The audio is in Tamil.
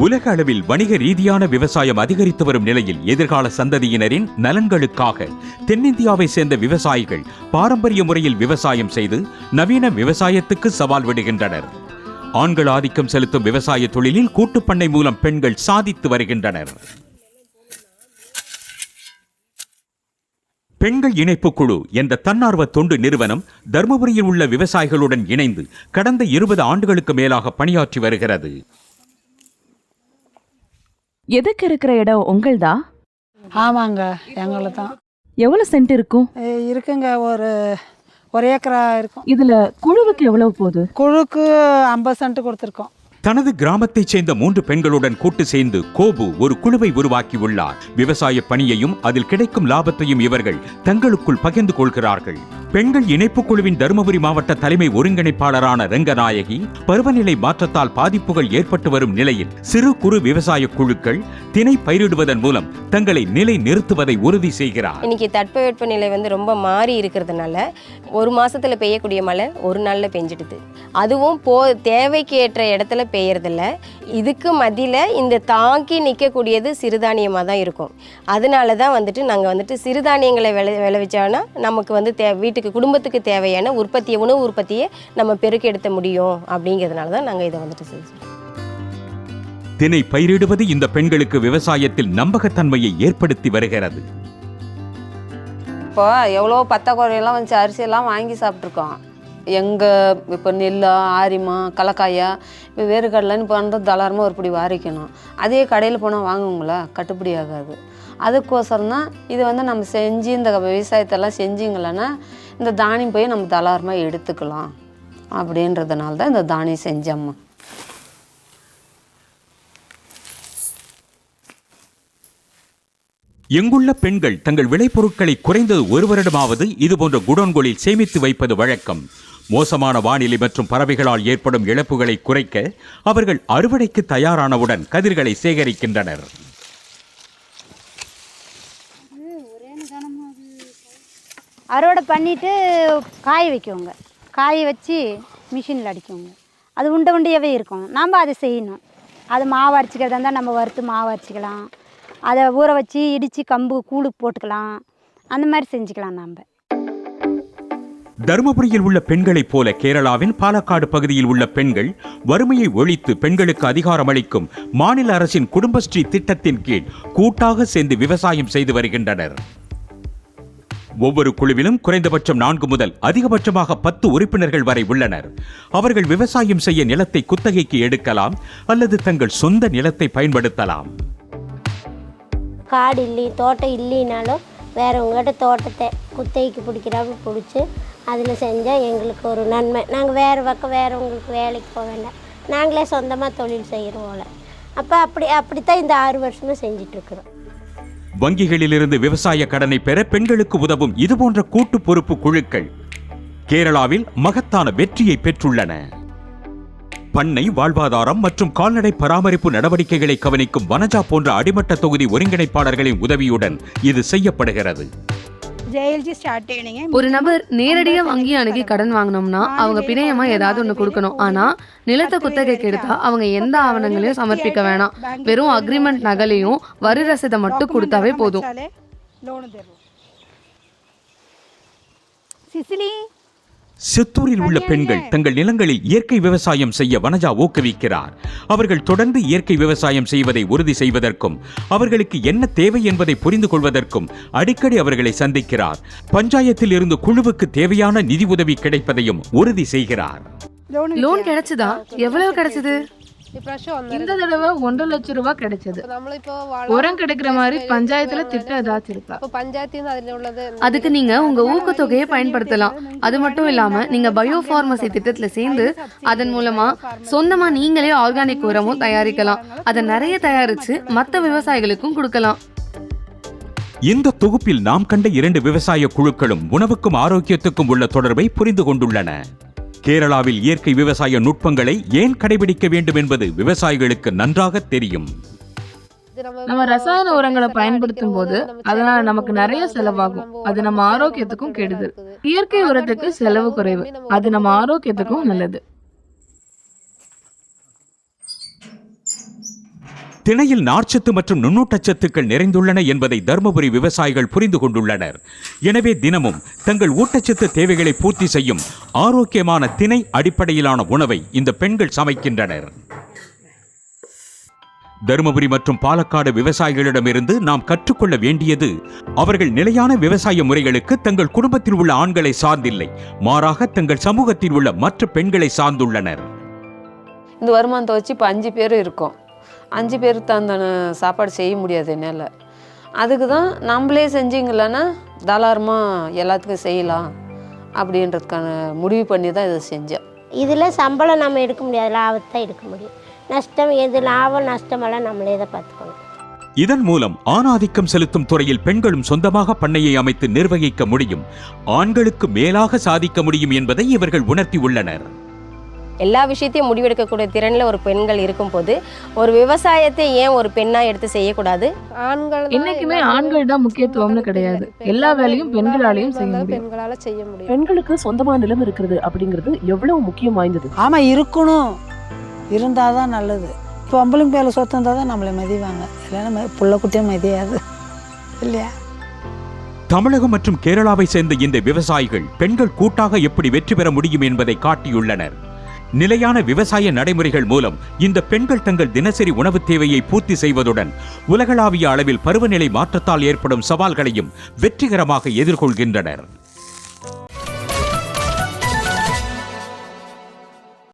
உலக அளவில் வணிக ரீதியான விவசாயம் அதிகரித்து வரும் நிலையில் எதிர்கால சந்ததியினரின் நலன்களுக்காக தென்னிந்தியாவை சேர்ந்த விவசாயிகள் பாரம்பரிய முறையில் விவசாயம் செய்து நவீன விவசாயத்துக்கு சவால் விடுகின்றனர். ஆண்கள் ஆதிக்கம் செலுத்தும் விவசாய தொழிலில் கூட்டுப்பண்ணை மூலம் பெண்கள் சாதித்து வருகின்றனர். பெண்கள் இணைப்பு குழு என்ற தன்னார்வ தொண்டு நிறுவனம் தர்மபுரியில் உள்ள விவசாயிகளுடன் இணைந்து கடந்த 20 ஆண்டுகளுக்கு மேலாக பணியாற்றி வருகிறது. எதுக்கு இருக்கிற இடம் உங்கள்தா? ஆமாங்க, எங்களுக்கு தான். எவ்வளவு சென்ட் இருக்கும்? இருக்குங்க, ஒரு ஏக்கரா இருக்கும். இதுல குழுவுக்கு எவ்வளவு போகுது? குழுக்கு 50 சென்ட் கொடுத்துருக்கோம். தனது கிராமத்தைச் சேர்ந்த 3 பெண்களுடன் கூட்டு சேர்ந்து கோபு ஒரு குழுவை உருவாக்கியுள்ளார். விவசாய பணியையும் அதில் கிடைக்கும் லாபத்தையும் இவர்கள் தங்களுக்குள் பகிர்ந்து கொள்கிறார்கள். பெண்கள் இணைப்பு குழுவின் தருமபுரி மாவட்ட தலைமை ஒருங்கிணைப்பாளரான ரங்கநாயகி, பருவநிலை மாற்றத்தால் பாதிப்புகள் ஏற்பட்டு வரும் நிலையில் சிறு குறு விவசாய குழுக்கள் திணை பயிரிடுவதன் மூலம் தங்களை நிலை நிறுத்துவதை உறுதி செய்கிறார். இன்னைக்கு தட்பவெட்ப நிலை ரொம்ப மாறி இருக்கிறதுனால ஒரு மாசத்துல பெய்யக்கூடிய மழை ஒரு நாள்ல பெஞ்சிடுது. அதுவும் தேவைக்கு ஏற்ற இடத்துல பெய்யறதில்ல. இதுக்கு மத்தியில இந்த தாங்கி நிற்கக்கூடியது சிறுதானியமாக தான் இருக்கும். அதனால தான் நாங்கள் சிறுதானியங்களை விளைவிச்சோன்னா நமக்கு வீட்டுக்கு குடும்பத்துக்கு தேவையான உணவு உற்பத்தியை நம்ம பெருக்கெடுத்த முடியும். அப்படிங்கிறதுனால தான் நாங்கள் இதை செஞ்சோம். திணை பயிரிடுவது இந்த பெண்களுக்கு விவசாயத்தில் நம்பகத்தன்மையை ஏற்படுத்தி வருகிறது. இப்போ எவ்வளோ பத்தக்குறையெல்லாம் அரிசியெல்லாம் வாங்கி சாப்பிட்ருக்கோம். எங்கள் இப்போ நெல், ஆரிமா, கலக்காயா, இப்போ வேறுகடலைன்னு பண்ணுறது தளரமாக ஒரு பிடி வாரிக்கணும். அதே கடையில் போனால் வாங்குங்களா, கட்டுப்படி ஆகாது. அதுக்கோசரம் தான் இது நம்ம செஞ்சு இந்த விவசாயத்தெல்லாம் செஞ்சிங்களன்னா இந்த தானியம் போய் நம்ம தளரமாக எடுத்துக்கலாம் அப்படின்றதுனால தான் இந்த தானியம் செஞ்சோம்மா. எங்குள்ள பெண்கள் தங்கள் விளைபொருட்களை குறைந்தது 1 வருடமாவது இதுபோன்ற குடோன்களில் சேமித்து வைப்பது வழக்கம். மோசமான வானிலை மற்றும் பறவைகளால் ஏற்படும் இழப்புகளை குறைக்க அவர்கள் அறுவடைக்கு தயாரானவுடன் கதிர்களை சேகரிக்கின்றனர். அறுவடை பண்ணிட்டு காய வைக்குவோங்க. காய வச்சு மிஷினில் அடிக்குவோங்க. அது உண்டையாகவே இருக்கும். நம்ம அதை செய்யணும். அது மாவு அரைச்சிக்கிறதா இருந்தால் நம்ம வறுத்து மாவு அரைச்சிக்கலாம். அதை ஊற வச்சு இடித்து கம்பு கூழு போட்டுக்கலாம். அந்த மாதிரி செஞ்சுக்கலாம். நம்ம தருமபுரியில் உள்ள பெண்களைப் போல கேரளாவின் பாலக்காடு பகுதியில் உள்ள பெண்கள் வறுமையை ஒழித்து பெண்களுக்கு அதிகாரம் அளிக்கும் மாநில அரசின் குடும்பஸ்ரீ திட்டத்தின் கீழ் கூட்டாக சேர்ந்து விவசாயம் செய்து வருகின்றனர். ஒவ்வொரு குழுவிலும் குறைந்தபட்சம் 4 முதல் அதிகபட்சமாக 10 உறுப்பினர்கள் வரை உள்ளனர். அவர்கள் விவசாயம் செய்ய நிலத்தை குத்தகைக்கு எடுக்கலாம் அல்லது தங்கள் சொந்த நிலத்தை பயன்படுத்தலாம். காடு இல்லை, தோட்டம் இல்லைனாலும் வேறவங்ககிட்ட தோட்டத்தை குத்தகைக்கு பிடிக்கிறாங்க. பிடிச்சி அதில் செஞ்சால் எங்களுக்கு ஒரு நன்மை. நாங்கள் வேறு பக்கம் வேறவங்களுக்கு வேலைக்கு போக வேண்டாம். நாங்களே சொந்தமாக தொழில் செய்கிறோம். அப்போ அப்படித்தான் இந்த 6 வருஷமாக செஞ்சிட்ருக்குறோம். வங்கிகளிலிருந்து விவசாய கடனை பெற பெண்களுக்கு உதவும் இதுபோன்ற கூட்டு பொறுப்பு குழுக்கள் கேரளாவில் மகத்தான வெற்றியை பெற்றுள்ளன. பண்ணை, வாழ்வாதாரம் மற்றும் கால்நடை பராமரிப்பு நடவடிக்கைகளை கவனிக்கும் வனஜா போன்ற அடிமட்ட தொகுதி ஒருங்கிணைப்பாளர்களின் உதவியுடன் இது செய்யப்படுகிறது. ஒரு நபர் நேரடியா வங்கி அணுகி கடன் வாங்கினோம்னா அவங்க பிணையமா ஏதாவது ஒண்ணு கொடுக்கணும். ஆனா நிலத்தை குத்தகைக்கு எடுத்தா அவங்க எந்த ஆவணங்களையும் சமர்ப்பிக்க வேணாம். வெறும் அக்ரிமெண்ட் நகலையும் வரி ரசீதை மட்டும் கொடுத்தாவே போதும். சித்தூரில் உள்ள பெண்கள் தங்கள் நிலங்களில் இயற்கை விவசாயம் செய்ய வனஜா ஊக்குவிக்கிறார். அவர்கள் தொடர்ந்து இயற்கை விவசாயம் செய்வதை உறுதி செய்வதற்கும் அவர்களுக்கு என்ன தேவை என்பதை புரிந்து கொள்வதற்கும் அடிக்கடி அவர்களை சந்திக்கிறார். பஞ்சாயத்தில் இருந்து குழுவுக்கு தேவையான நிதி உதவி கிடைப்பதையும் உறுதி செய்கிறார். லோன் கிடைச்சதா? எவ்வளவு கிடைச்சது? இந்த தடவை 1.5 லட்சம் ரூபாய் கிடைச்சது. உரம் கிடைக்கிற மாதிரி பஞ்சாயத்துல திட்டம் ஏதாச்சும் இருக்கா? அதுக்கு நீங்க உங்க ஊக்கத்தொகையை பயன்படுத்தலாம். அது மட்டும் இல்லாம நீங்க பயோஃபார்மசி திட்டத்துல சேர்ந்து அதன் மூலமா சொந்தமா நீங்களே ஆர்கானிக் உரமும் தயாரிக்கலாம். அதை நிறைய தயாரிச்சு மற்ற விவசாயிகளுக்கும் கொடுக்கலாம். இந்த தொகுப்பில் நாம் கண்ட 2 விவசாய குழுக்களும் உணவுக்கும் ஆரோக்கியத்துக்கும் உள்ள தொடர்பை புரிந்து கொண்டுள்ளன. கேரளாவில் இயற்கை விவசாய நுட்பங்களை ஏன் கடைபிடிக்க வேண்டும் என்பது விவசாயிகளுக்கு நன்றாக தெரியும். நம்ம ரசாயன உரங்களை பயன்படுத்தும் போது அதனால நமக்கு நிறைய செலவாகும். அது நம்ம ஆரோக்கியத்துக்கும் கெடுதல். இயற்கை உரத்துக்கு செலவு குறைவு, அது நம்ம ஆரோக்கியத்துக்கும் நல்லது. திணையில் நார்ச்சத்து மற்றும் நுண்ணூட்டச்சத்துக்கள் நிறைந்துள்ளன என்பதை தருமபுரி விவசாயிகள் புரிந்து கொண்டுள்ளனர். எனவே தினமும் தங்கள் ஊட்டச்சத்து தேவைகளை பூர்த்தி செய்யும் ஆரோக்கியமான திணை அடிப்படையிலான உணவை இந்த பெண்கள் சமைக்கின்றனர். தருமபுரி மற்றும் பாலக்காடு விவசாயிகளிடமிருந்து நாம் கற்றுக்கொள்ள வேண்டியது, அவர்கள் நிலையான விவசாய முறைகளுக்கு தங்கள் குடும்பத்தில் உள்ள ஆண்களை சார்ந்தில்லை, மாறாக தங்கள் சமூகத்தில் உள்ள மற்ற பெண்களை சார்ந்துள்ளனர். இந்த வருமானத்தை வச்சு இப்போ 5 பேர் இருக்கோம். 5 பேருக்கு தந்தான சாப்பாடு செய்ய முடியாது என்னால். அதுக்கு தான் நம்மளே செஞ்சிங்களான்னா தாராளமாக எல்லாத்துக்கும் செய்யலாம் அப்படின்றதுக்கான முடிவு பண்ணி தான் இதை செஞ்சேன். இதில் சம்பளம் நம்ம எடுக்க முடியாது, லாபத்தை எடுக்க முடியும். நஷ்டம் எது, லாபம் நஷ்டமெல்லாம் நம்மளே தான் பார்த்துக்கணும். இதன் மூலம் ஆணாதிக்கம் செலுத்தும் துறையில் பெண்களும் சொந்தமாக பண்ணையை அமைத்து நிர்வகிக்க முடியும், ஆண்களுக்கு மேலாக சாதிக்க முடியும் என்பதை இவர்கள் உணர்த்தியுள்ளனர். எல்லா விஷயத்தையும் முடிவெடுக்கக்கூடிய திறனில் ஒரு பெண்கள் இருக்கும்போது ஒரு விவசாயத்தை ஏன் ஒரு பெண்ணாக எடுத்து செய்யக்கூடாது? ஆண்கள் என்னைக்குமே ஆண்கள் தான் முக்கியத்துவம்னு கிடையாது. எல்லா வேலையும் பெண்களாலையும் செய்ய முடியும். பெண்களுக்கு சொந்தமா நிலம் இருக்கிறது அப்படிங்கிறது எவ்வளவு முக்கியம் வாய்ந்தது. ஆமாம், இருக்கணும், இருந்தால் தான் நல்லது. இப்போ பொம்பளைங்க பேரில் சொத்து இருந்தால் தான் நம்மளை மதிவாங்க, இல்லைன்னா புள்ள குட்டியும் மதியாது இல்லையா? தமிழகம் மற்றும் கேரளாவை சேர்ந்த இந்த விவசாயிகள் பெண்கள் கூட்டாக எப்படி வெற்றி பெற முடியும் என்பதை காட்டியுள்ளனர். நிலையான விவசாய நடைமுறைகள் மூலம் இந்த பெண்கள் தங்கள் தினசரி உணவு தேவையை பூர்த்தி செய்வதுடன் உலகளாவிய அளவில் பருவநிலை மாற்றத்தால் ஏற்படும் சவால்களையும் வெற்றிகரமாக எதிர்கொள்கின்றனர்.